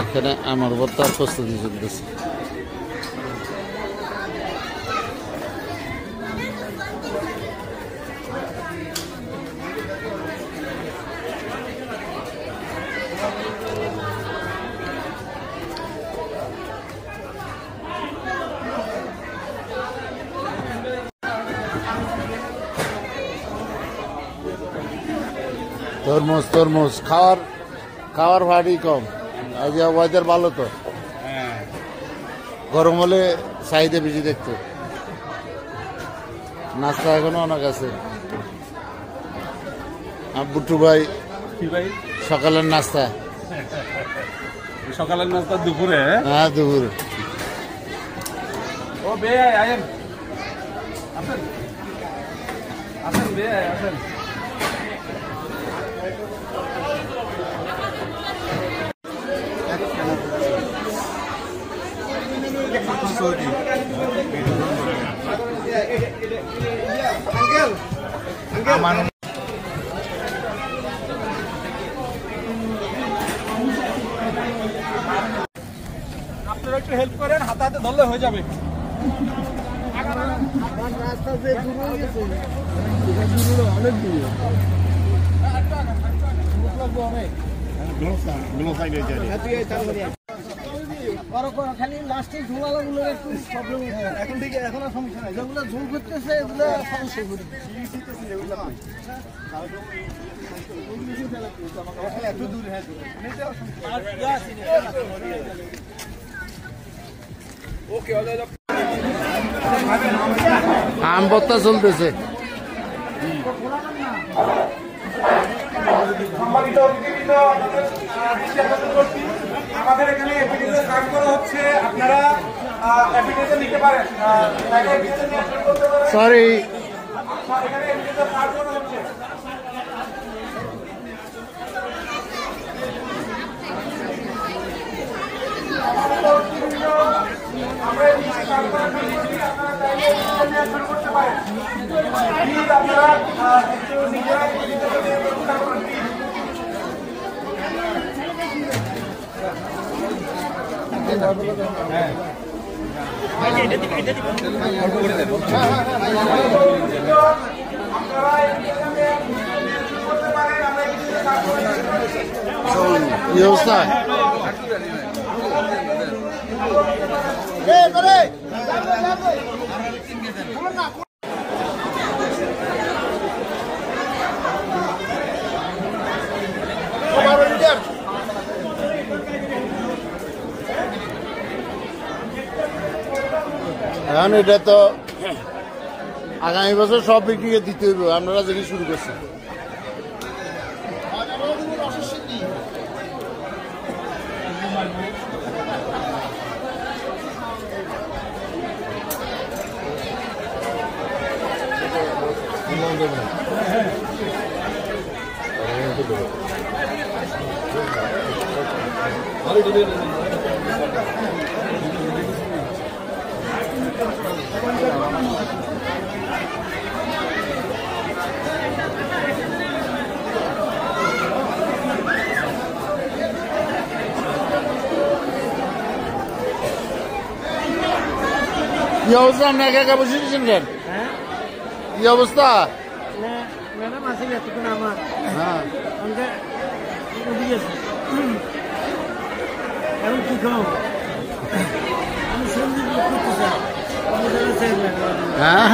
এখানে আমার ভর্তার প্রস্তুতি চলতেছে। তরমুজ খাওয়ার ভারী কম। আজ ওয়েদার ভালো তো, গরম হলে চাহিদা বেশি দেখতো। নাস্তা এখনো অনেক আছে। বুট্টু ভাই সকালের নাস্তা দুপুরে? হ্যাঁ দুপুরে। ও বে আয়েন আসেন আসেন বে আসেন। আপনারা একটু হেল্প করেন, হাতে হাতে ধরলে হয়ে যাবে। খালি লাস্টে ঝোলাগুলো একটু প্রবলেম হয়। এখন থেকে এখন আর সমস্যা নাই, যেগুলো ঝোল করতেছে এগুলো সমস্যা করে আম ভর্তা চলতেছে। আমাদের এখানে অ্যাপ্লিকেশন কাজ করা হচ্ছে, আপনারা অ্যাপ্লিকেশন নিতে পারেন। সরি এখানে অ্যাপ্লিকেশন কাজ করা হচ্ছে। আমরা কাজ করার জন্য আপনারা শুরু করতে পারেন। আপনারা একটু নিজেরাই ব্যবস্থা এখন এটা তো আগামী বছর সব বিক্রি দিতে হইব। আপনারা যদি শুরু করছেন কি অবস্থা? আপনি একা একা বসে দিয়েছেন কেন? কি অবস্থা? ম্যাডাম আছে এতক্ষণ আমার। হ্যাঁ এখন কি খাও? আমি সন্দীপ করতে চাই। হ্যাঁ